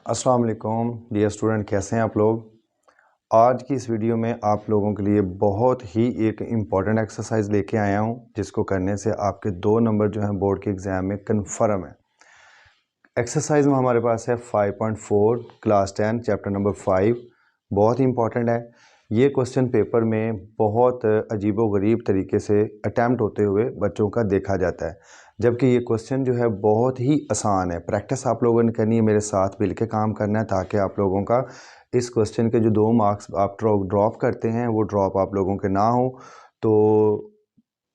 अस्सलाम वालेकुम dear student, कैसे हैं आप लोग। आज की इस वीडियो में आप लोगों के लिए बहुत ही एक इम्पॉर्टेंट एक्सरसाइज लेके आया हूं, जिसको करने से आपके 2 नंबर जो हैं बोर्ड के एग्ज़ाम में कन्फर्म है। एक्सरसाइज में हमारे पास है 5.4 क्लास 10 चैप्टर नंबर 5। बहुत ही इम्पॉर्टेंट है। ये क्वेश्चन पेपर में बहुत अजीबोगरीब तरीके से अटैम्प्ट होते हुए बच्चों का देखा जाता है, जबकि ये क्वेश्चन जो है बहुत ही आसान है। प्रैक्टिस आप लोगों ने करनी है, मेरे साथ मिल के काम करना है, ताकि आप लोगों का इस क्वेश्चन के जो 2 मार्क्स आप ड्रॉप करते हैं वो ड्रॉप आप लोगों के ना हो। तो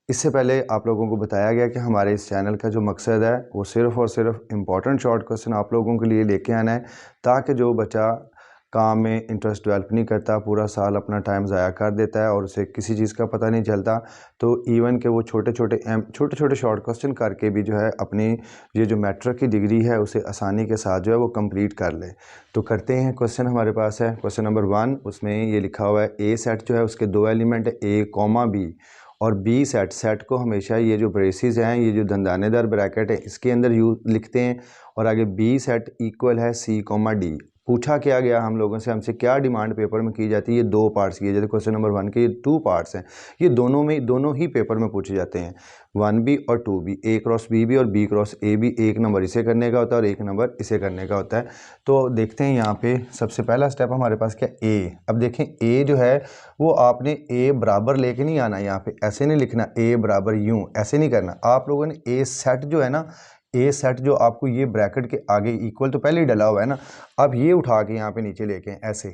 इससे पहले आप लोगों को बताया गया कि हमारे इस चैनल का जो मकसद है वो सिर्फ़ और सिर्फ इम्पॉर्टेंट शॉर्ट क्वेश्चन आप लोगों के लिए लेके आना है, ताकि जो बच्चा काम में इंटरेस्ट डेवलप नहीं करता, पूरा साल अपना टाइम ज़ाया कर देता है और उसे किसी चीज़ का पता नहीं चलता, तो इवन के वो छोटे छोटे शॉर्ट क्वेश्चन करके भी जो है अपनी ये जो मैट्रिक की डिग्री है उसे आसानी के साथ जो है वो कंप्लीट कर ले। तो करते हैं। क्वेश्चन हमारे पास है क्वेश्चन नंबर 1। उसमें ये लिखा हुआ है ए सेट जो है उसके 2 एलिमेंट है, ए कॉमा बी, और बी सेट को हमेशा ये जो ब्रेसिस हैं, ये जो दंदानेदार ब्रैकेट है, इसके अंदर लिखते हैं। और आगे बी सेट इक्वल है सी कॉमा डी। पूछा क्या गया हम लोगों से, हमसे क्या डिमांड पेपर में की जाती है, ये 2 पार्ट्स की है। जैसे क्वेश्चन नंबर 1 के ये 2 पार्ट्स हैं, ये दोनों ही पेपर में पूछे जाते हैं, 1B और 2B, ए क्रॉस बी भी और बी क्रॉस ए भी। एक नंबर इसे करने का होता है और एक नंबर इसे करने का होता है। तो देखते हैं यहाँ पे सबसे पहला स्टेप हमारे पास क्या, ए। अब देखें ए जो है वो आपने ए बराबर लेके नहीं आना, यहाँ पे ऐसे नहीं लिखना ए बराबर यूं, ऐसे नहीं करना। आप लोगों ने ए सेट जो है ना, ए सेट जो आपको ये ब्रैकेट के आगे इक्वल तो पहले ही डला हुआ है ना, अब ये उठा के यहाँ पे नीचे लेके ऐसे,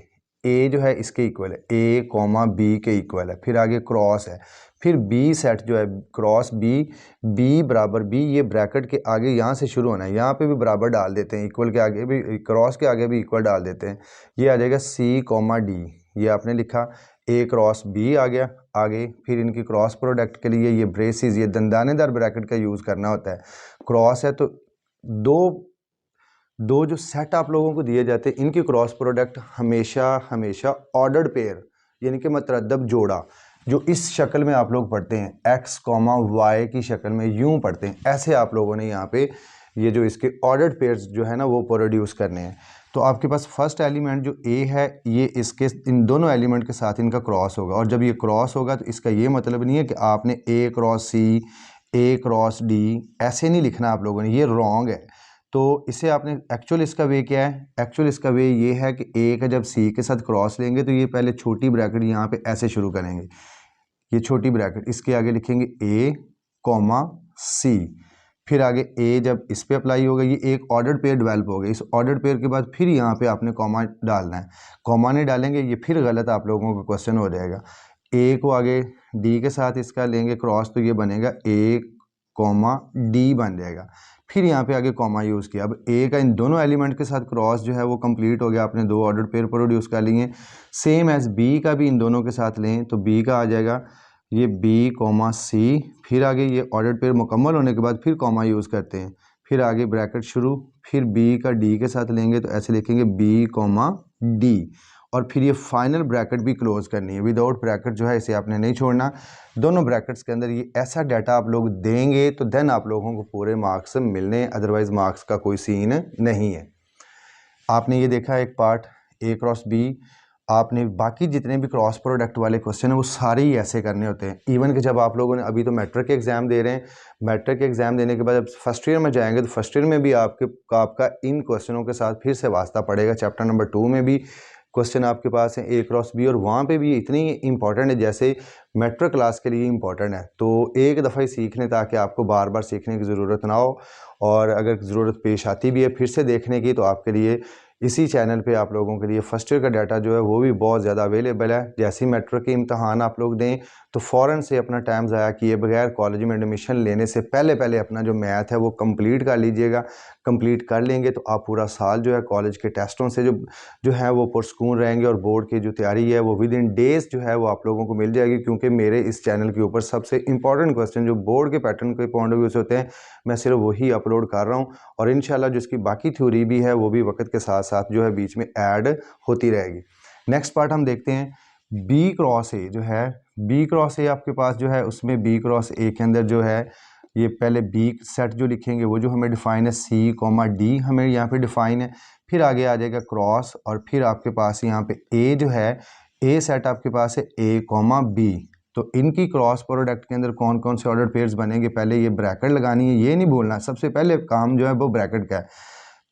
ए जो है इसके इक्वल है, ए कॉमा बी के इक्वल है, फिर आगे क्रॉस है, फिर बी सेट जो है क्रॉस बी, बी बराबर बी, ये ब्रैकेट के आगे यहाँ से शुरू होना है, यहाँ पे भी बराबर डाल देते हैं, इक्वल के आगे भी, क्रॉस के आगे भी इक्वल डाल देते हैं। ये आ जाएगा सी कॉमा डी, ये आपने लिखा, ए क्रॉस बी आ गया आगे। फिर इनकी क्रॉस प्रोडक्ट के लिए ये ब्रेसिस, ये दंदानेदार ब्रैकेट का यूज़ करना होता है। क्रॉस है तो दो जो सेट आप लोगों को दिए जाते हैं, इनकी क्रॉस प्रोडक्ट हमेशा ऑर्डर्ड पेयर, यानी कि मतरद्दब जोड़ा, जो इस शक्ल में आप लोग पढ़ते हैं, एक्स कॉमा वाई की शक्ल में यूं पढ़ते हैं, ऐसे आप लोगों ने यहाँ पे ये जो इसके ऑर्डर्ड पेयर्स जो है ना वो प्रोड्यूस करने हैं। तो आपके पास फर्स्ट एलिमेंट जो ए है, ये इसके इन दोनों एलिमेंट के साथ इनका क्रॉस होगा, और जब ये क्रॉस होगा तो इसका ये मतलब नहीं है कि आपने ए क्रॉस सी, ए क्रॉस डी ऐसे नहीं लिखना आप लोगों ने, ये रॉन्ग है। तो इसे आपने एक्चुअल इसका वे क्या है, एक्चुअल इसका वे ये है कि ए का जब सी के साथ क्रॉस लेंगे तो ये पहले छोटी ब्रैकेट यहाँ पे ऐसे शुरू करेंगे, ये छोटी ब्रैकेट, इसके आगे लिखेंगे ए कॉमा सी, फिर आगे ए जब इस पे अप्लाई होगा, ये एक ऑर्डर्ड पेयर डेवलप हो गया। इस ऑर्डर्ड पेयर के बाद फिर यहाँ पे आपने कॉमा डालना है, कॉमा नहीं डालेंगे ये फिर गलत आप लोगों का क्वेश्चन हो जाएगा। ए को आगे डी के साथ इसका लेंगे क्रॉस, तो ये बनेगा ए कॉमा डी बन जाएगा। फिर यहाँ पे आगे कॉमा यूज़ किया। अब ए का इन दोनों एलिमेंट के साथ क्रॉस जो है वो कंप्लीट हो गया, आपने 2 ऑर्डर्ड पेयर प्रोड्यूस कर लिए। सेम एज बी का भी इन दोनों के साथ लें तो बी का आ जाएगा ये बी कॉमा सी, फिर आगे ये ऑर्डर्ड पेयर मुकम्मल होने के बाद फिर कॉमा यूज़ करते हैं, फिर आगे ब्रैकेट शुरू, फिर बी का डी के साथ लेंगे तो ऐसे लिखेंगे बी कॉमा डी, और फिर ये फाइनल ब्रैकेट भी क्लोज करनी है, विदाउट ब्रैकेट जो है इसे आपने नहीं छोड़ना। दोनों ब्रैकेट्स के अंदर ये ऐसा डाटा आप लोग देंगे तो देन आप लोगों को पूरे मार्क्स मिलने, अदरवाइज मार्क्स का कोई सीन नहीं है। आपने ये देखा एक पार्ट ए क्रॉस बी, आपने बाकी जितने भी क्रॉस प्रोडक्ट वाले क्वेश्चन हैं वो सारे ही ऐसे करने होते हैं। इवन कि जब आप लोगों ने अभी तो मैट्रिक के एग्ज़ाम दे रहे हैं, मैट्रिक के एग्ज़ाम देने के बाद जब फर्स्ट ईयर में जाएंगे तो फर्स्ट ईयर में भी आपका इन क्वेश्चनों के साथ फिर से वास्ता पड़ेगा। चैप्टर नंबर 2 में भी क्वेश्चन आपके पास हैं ए क्रॉस बी, और वहाँ पे भी इतनी इंपॉर्टेंट है जैसे मैट्रिक क्लास के लिए इंपॉर्टेंट है। तो एक दफ़ा ही सीख लें ताकि आपको बार बार सीखने की ज़रूरत ना हो, और अगर ज़रूरत पेश आती भी है फिर से देखने की तो आपके लिए इसी चैनल पे आप लोगों के लिए फर्स्ट ईयर का डाटा जो है वो भी बहुत ज़्यादा अवेलेबल है। जैसे ही मैट्रिक के इम्तहान आप लोग दें तो फ़ौरन से अपना टाइम ज़ाया किए बगैर कॉलेज में एडमिशन लेने से पहले अपना जो मैथ है वो कंप्लीट कर लीजिएगा। कंप्लीट कर लेंगे तो आप पूरा साल जो है कॉलेज के टेस्टों से जो है वो पुरस्कून रहेंगे, और बोर्ड की जो तैयारी है वो विद इन डेज़ जो है वो आप लोगों को मिल जाएगी। क्योंकि मेरे इस चैनल के ऊपर सबसे इंपॉर्टेंट क्वेश्चन जो बोर्ड के पैटर्न के पॉइंट ऑफ व्यू से होते हैं, मैं सिर्फ वही अपलोड कर रहा हूँ, और इंशाल्लाह जो इसकी बाकी थ्योरी भी है वो भी वक्त के साथ साथ जो है बीच में ऐड होती रहेगी। नेक्स्ट पार्ट हम देखते हैं बी क्रॉस ए जो है, बी क्रॉस ए आपके पास जो है उसमें बी क्रॉस ए के अंदर जो है ये पहले बी सेट जो लिखेंगे वो जो हमें डिफाइन है सी कॉमा डी हमें यहाँ पे डिफाइन है, फिर आगे आ जाएगा क्रॉस, और फिर आपके पास यहाँ पे ए जो है ए सेट आपके पास है ए कॉमा बी। तो इनकी क्रॉस प्रोडक्ट के अंदर कौन कौन से ऑर्डर पेयर्स बनेंगे, पहले ये ब्रैकेट लगानी है, ये नहीं बोलना, सबसे पहले काम जो है वो ब्रैकेट का है।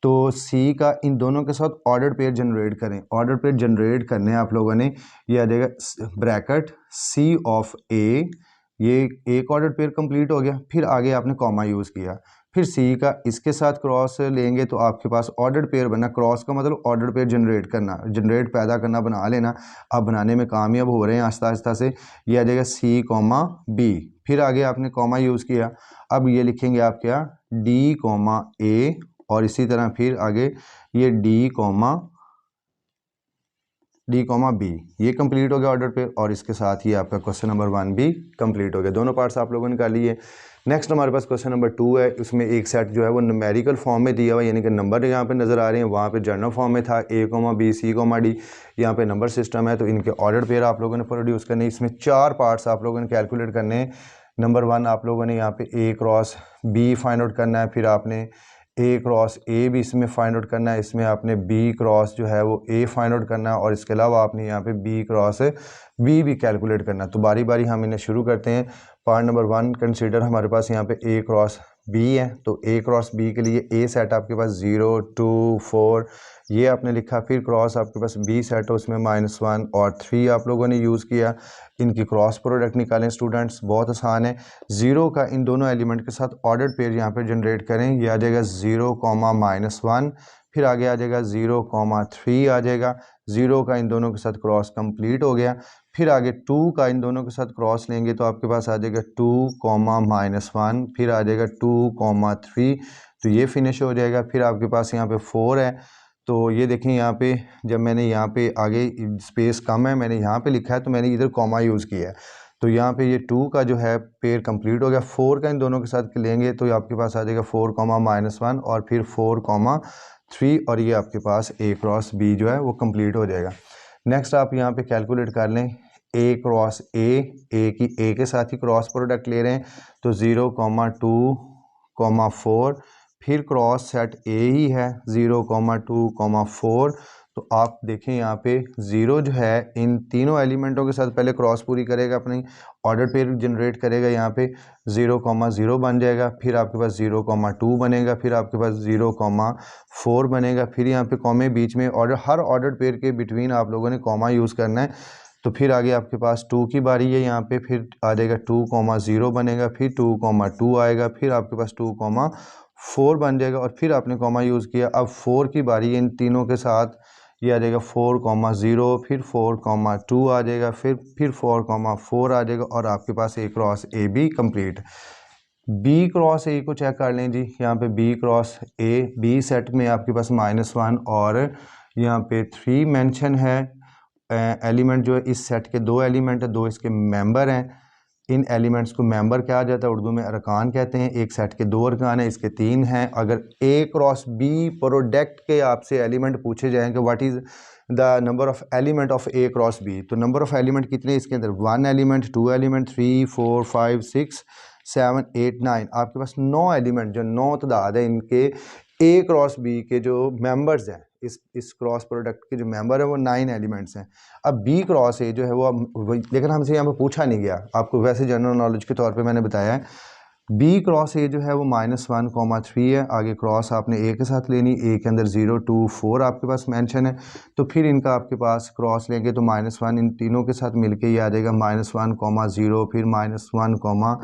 तो सी का इन दोनों के साथ ऑर्डर पेयर जनरेट करें। ऑर्डर पेयर जनरेट करने आप लोगों ने, ये आ जाएगा ब्रैकेट सी ऑफ ए, ये एक ऑर्डर पेयर कंप्लीट हो गया, फिर आगे आपने कॉमा यूज़ किया, फिर सी का इसके साथ क्रॉस लेंगे तो आपके पास ऑर्डर पेयर बना। क्रॉस का मतलब ऑर्डर पेयर जनरेट करना, जनरेट पैदा करना, बना लेना। अब बनाने में कामयाब हो रहे हैं आस्ता आस्ता से। ये आ जाएगा सी कॉमा बी, फिर आगे आपने कॉमा यूज़ किया, अब ये लिखेंगे आप क्या, डी कॉमा ए, और इसी तरह फिर आगे ये डी कॉमा बी, ये कंप्लीट हो गया ऑर्डर पे, और इसके साथ ही आपका क्वेश्चन नंबर 1 भी कंप्लीट हो गया। दोनों पार्ट्स आप लोगों ने कर लिए। नेक्स्ट हमारे पास क्वेश्चन नंबर 2 है, उसमें एक सेट जो है वो न्यूमेरिकल फॉर्म में दिया हुआ, यानी कि नंबर यहाँ पे नज़र आ रहे हैं, वहाँ पे जर्नल फॉर्म में था A comma B C comma D, यहाँ पे नंबर सिस्टम है, तो इनके ऑर्डर पेयर आप लोगों ने प्रोड्यूस करने। इसमें 4 पार्ट्स आप लोगों ने कैलकुलेट करने हैं। नंबर 1 आप लोगों ने यहाँ पे ए क्रॉस बी फाइंड आउट करना है, फिर आपने ए क्रॉस ए भी इसमें फाइंड आउट करना है, इसमें आपने बी क्रॉस जो है वो ए फाइंड आउट करना है, और इसके अलावा आपने यहाँ पे बी क्रॉस बी भी कैलकुलेट करना है। तो बारी बारी हम इन्हें शुरू करते हैं। पार्ट नंबर 1 कंसीडर हमारे पास यहाँ पे ए क्रॉस बी है, तो ए क्रॉस बी के लिए ए सेट आपके पास 0 2 4 ये आपने लिखा, फिर क्रॉस आपके पास बी सेट है उसमें -1 और 3 आप लोगों ने यूज़ किया। इनकी क्रॉस प्रोडक्ट निकालें स्टूडेंट्स, बहुत आसान है। 0 का इन दोनों एलिमेंट के साथ ऑर्डर पेयर यहाँ पे जनरेट करें, ये आ जाएगा 0 कॉमा -1, फिर आगे आ जाएगा 0 कॉमा 3 आ जाएगा। 0 का इन दोनों के साथ क्रॉस कंप्लीट हो गया, फिर आगे 2 का इन दोनों के साथ क्रॉस लेंगे तो आपके पास आ जाएगा 2 कॉमा -1, फिर आ जाएगा 2 कॉमा 3, तो ये फिनिश हो जाएगा। फिर आपके पास यहाँ पे 4 है, तो ये देखें यहाँ पे जब मैंने यहाँ पे आगे स्पेस कम है, मैंने यहाँ पे लिखा है तो मैंने इधर कॉमा यूज़ किया है, तो यहाँ पे ये 2 का जो है पेयर कंप्लीट हो गया। 4 का इन दोनों के साथ लेंगे तो आपके पास आ जाएगा 4 कॉमा -1 और फिर 4 कॉमा 3, और ये आपके पास ए क्रॉस बी जो है वो कंप्लीट हो जाएगा। नेक्स्ट आप यहाँ पे कैलकुलेट कर लें ए क्रॉस ए की ए के साथ ही क्रॉस प्रोडक्ट ले रहे हैं, तो 0 कॉमा 2 कॉमा 4, फिर क्रॉस सेट ए ही है 0 कॉमा 2 कॉमा 4, तो आप देखें यहाँ पे 0 जो है इन तीनों एलिमेंटों के साथ पहले क्रॉस पूरी करेगा, अपनी ऑर्डर पेयर जनरेट करेगा, यहाँ पे 0 कॉमा 0 बन जाएगा, फिर आपके पास 0 कॉमा 2 बनेगा, फिर आपके पास 0 कॉमा 4 बनेगा, फिर यहाँ पे कॉमे बीच में हर ऑर्डर पेयर के बिटवीन आप लोगों ने कॉमा यूज़ करना है। तो फिर आगे आपके पास 2 की बारी है, यहाँ पे फिर आ जाएगा 2 कॉमा 0 बनेगा, फिर 2 कॉमा 2 आएगा, फिर आपके पास 2 कॉमा 4 बन जाएगा, और फिर आपने कॉमा यूज़ किया। अब 4 की बारी है, इन तीनों के साथ ये आ जाएगा 4 कॉमा 0, फिर 4 कॉमा 2 आ जाएगा, फिर 4 कॉमा 4 आ जाएगा, और आपके पास ए क्रॉस ए भी कंप्लीट। बी क्रॉस ए को चेक कर लें जी, यहाँ पे B cross A B set में आपके पास -1 और यहाँ पे 3 मेंशन है। एलिमेंट जो है इस सेट के 2 एलिमेंट है, 2 इसके मेंबर हैं। इन एलिमेंट्स को मेंबर कहा जाता है, उर्दू में अरकान कहते हैं। एक सेट के 2 अरकान हैं, इसके 3 हैं। अगर ए क्रॉस बी प्रोडक्ट के आपसे एलिमेंट पूछे जाएँ कि what is the number of element of A cross B, तो नंबर ऑफ एलिमेंट कितने इसके अंदर, 1 एलिमेंट, 2 एलिमेंट, 3 4 5 6 7 8 9, आपके पास 9 एलिमेंट जो 9 तादाद है इनके ए क्रॉस बी के जो मेंबर्स हैं, इस क्रॉस प्रोडक्ट के जो मेंबर है वो 9 एलिमेंट्स हैं। अब बी क्रॉस ए जो है वो लेकिन हमसे यहाँ पे पूछा नहीं गया, आपको वैसे जनरल नॉलेज के तौर पे मैंने बताया है। बी क्रॉस ए जो है वो -1 कॉमा 3 है, आगे क्रॉस आपने ए के साथ लेनी, ए के अंदर 0 2 4 आपके पास मेंशन है, तो फिर इनका आपके पास क्रॉस लेंगे तो -1 इन तीनों के साथ मिलके ये आ जाएगा -1 कॉमा 0, फिर -1 कॉमा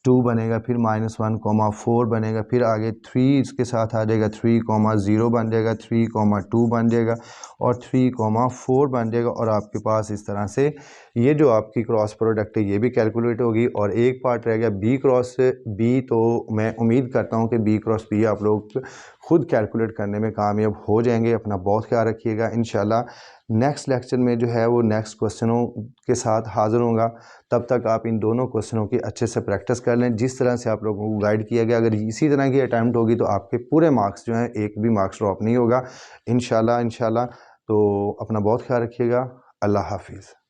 2 बनेगा, फिर -1 कॉमा 4 बनेगा, फिर आगे 3 इसके साथ आ जाएगा, 3 कॉमा 0 बन जाएगा, 3 कॉमा 2 बन जाएगा, और 3 कॉमा 4 बन जाएगा, और आपके पास इस तरह से ये जो आपकी क्रॉस प्रोडक्ट है ये भी कैलकुलेट होगी। और एक पार्ट रह गया बी क्रॉस बी, तो मैं उम्मीद करता हूँ कि बी क्रॉस बी आप लोग खुद कैलकुलेट करने में कामयाब हो जाएंगे। अपना बहुत ख्याल रखिएगा। इंशाल्लाह नेक्स्ट लेक्चर में जो है वो नेक्स्ट क्वेश्चनों के साथ हाज़िर होगा। तब तक आप इन दोनों क्वेश्चनों की अच्छे से प्रैक्टिस कर लें जिस तरह से आप लोगों को गाइड किया गया। अगर इसी तरह की अटैम्प्ट होगी तो आपके पूरे मार्क्स जो हैं एक भी मार्क्स ड्रॉप नहीं होगा इंशाल्लाह। तो अपना बहुत ख्याल रखिएगा। अल्लाह हाफिज़।